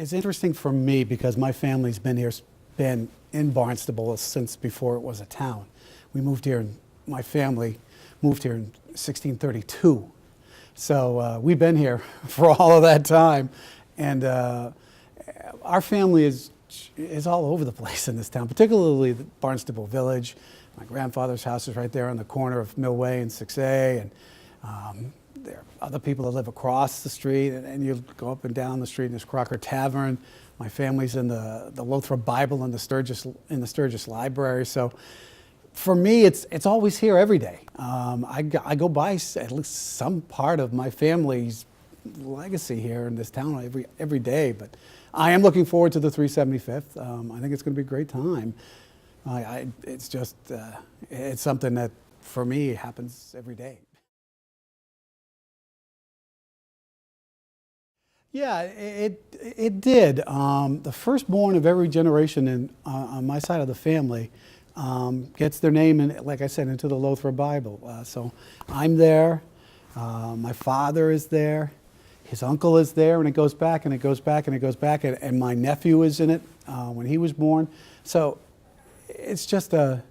It's interesting for me because my family's been in Barnstable since before it was a town. We moved here, my family moved here in 1632. So we've been here for all of that time. And our family is all over the place in this town, particularly the Barnstable Village. My grandfather's house is right there on the corner of Millway and 6A. And there are other people that live across the street, and you go up and down the street, and there's Crocker Tavern. My family's in the Lothrop Bible in the Sturgis Library. So for me, it's always here every day. I go by at least some part of my family's legacy here in this town every day. But I am looking forward to the 375th. I think it's going to be a great time. It's just it's something that for me happens every day. Yeah, it did. The firstborn of every generation on my side of the family gets their name, like I said, into the Lothrop Bible. So I'm there. My father is there. His uncle is there, and it goes back, and it goes back, and it goes back. And my nephew is in it when he was born. So it's just a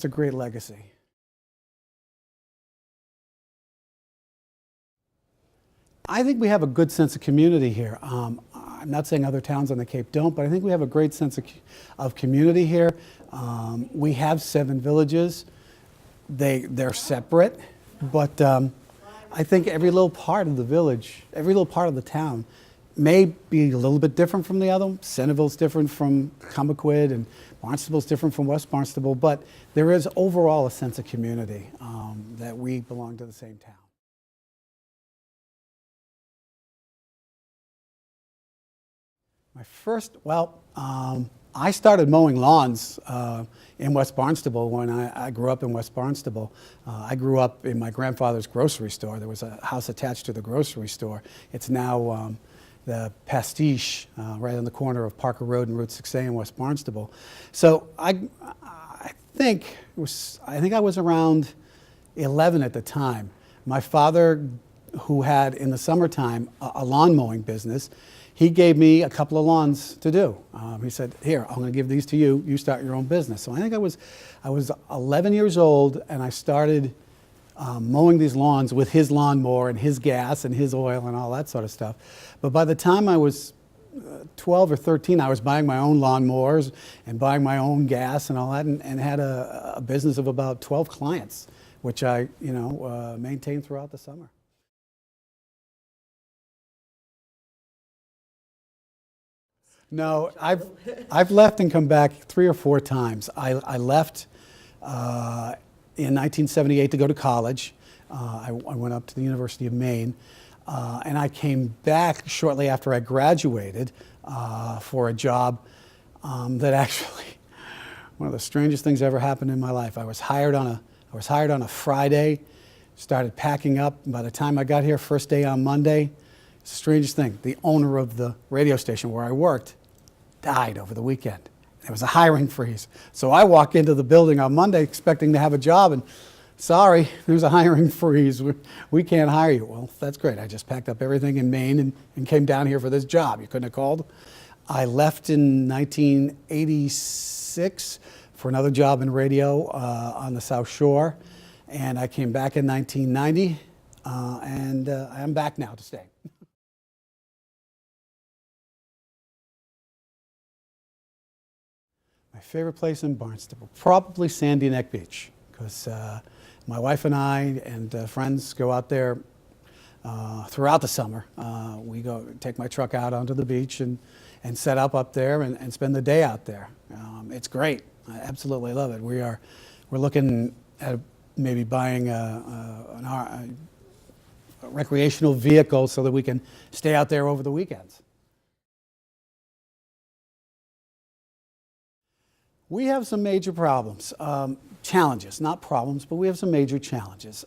great legacy. I think we have a good sense of community here. I'm not saying other towns on the Cape don't, but I think we have a great sense of community here. We have 7 villages. They're separate, but I think every little part of the village, every little part of the town may be a little bit different from the other. Centerville's different from Comaquid, and Barnstable's different from West Barnstable, but there is overall a sense of community that we belong to the same town. I started mowing lawns in West Barnstable when I grew up in West Barnstable. I grew up in my grandfather's grocery store. There was a house attached to the grocery store. It's now the Pastiche right on the corner of Parker Road and Route 6A in West Barnstable. So I think I was around 11 at the time. My father, who had in the summertime a lawn mowing business, he gave me a couple of lawns to do. He said, "Here, I'm going to give these to you. You start your own business." So I think I was 11 years old, and I started mowing these lawns with his lawnmower and his gas and his oil and all that sort of stuff. But by the time I was 12 or 13, I was buying my own lawnmowers and buying my own gas and all that, and had a business of about 12 clients, which I maintained throughout the summer. No, I've left and come back 3 or 4 times. I left in 1978 to go to college. I went up to the University of Maine, and I came back shortly after I graduated for a job that actually one of the strangest things ever happened in my life. I was hired on a Friday, started packing up, and by the time I got here, first day on Monday, it's the strangest thing. The owner of the radio station where I worked died over the weekend. There was a hiring freeze. So I walk into the building on Monday expecting to have a job, and sorry, there's a hiring freeze. We can't hire you. Well, that's great. I just packed up everything in Maine and came down here for this job. You couldn't have called. I left in 1986 for another job in radio on the South Shore, and I came back in 1990, and I'm back now to stay. My favorite place in Barnstable, probably Sandy Neck Beach, because my wife and I and friends go out there throughout the summer. We take my truck out onto the beach and set up there and spend the day out there. It's great. I absolutely love it. We're looking at maybe buying a recreational vehicle so that we can stay out there over the weekends. We have some major problems, challenges, not problems, but we have some major challenges.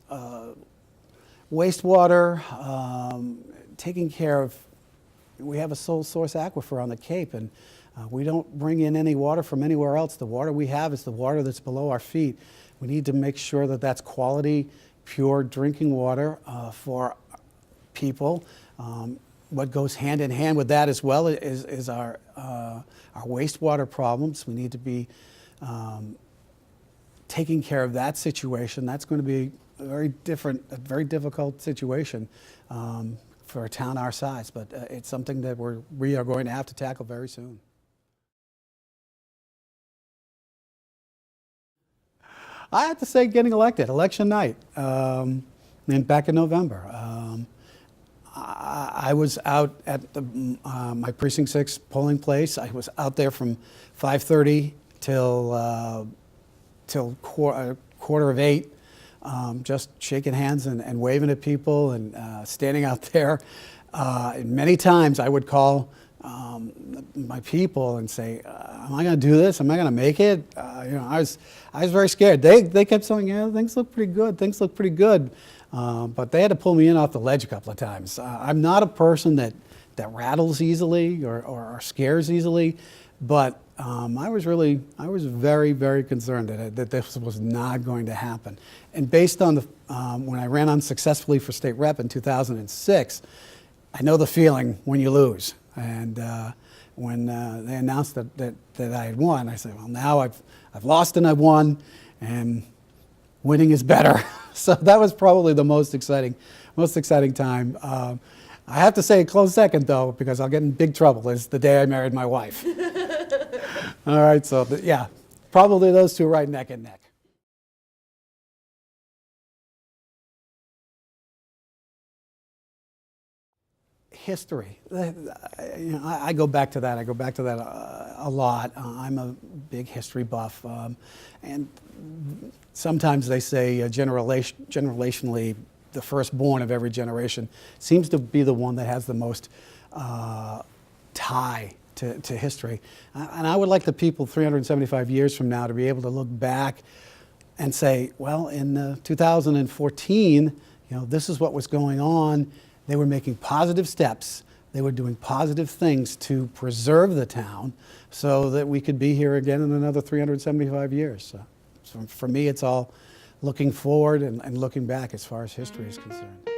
Wastewater taking care of, we have a sole source aquifer on the Cape, and we don't bring in any water from anywhere else. The water we have is the water that's below our feet. We need to make sure that that's quality, pure drinking water for people. What goes hand in hand with that as well is our wastewater problems. We need to be taking care of that situation. That's going to be a very difficult situation for a town our size, but it's something that we are going to have to tackle very soon. I have to say, getting elected, election night, and back in November. I was out at my Precinct 6 polling place. I was out there from 5:30 till quarter of 8, just shaking hands and waving at people and standing out there. And many times I would call my people and say, "Am I going to do this? Am I going to make it?" I was very scared. They kept saying, "Yeah, things look pretty good. Things look pretty good." But they had to pull me in off the ledge a couple of times. I'm not a person that rattles easily or scares easily, but I was very, very concerned that this was not going to happen. And based on when I ran unsuccessfully for state rep in 2006, I know the feeling when you lose. And when they announced that I had won, I said, well, now I've lost and I've won, and winning is better. So that was probably the most exciting time. I have to say a close second, though, because I'll get in big trouble, is the day I married my wife. All right, so yeah, probably those two right neck and neck. History. I go back to that. I go back to that a lot. I'm a big history buff, and sometimes they say generationally, the firstborn of every generation seems to be the one that has the most tie to history. And I would like the people 375 years from now to be able to look back and say, well, in 2014, this is what was going on. They were making positive steps. They were doing positive things to preserve the town so that we could be here again in another 375 years. So for me, it's all looking forward and looking back as far as history is concerned.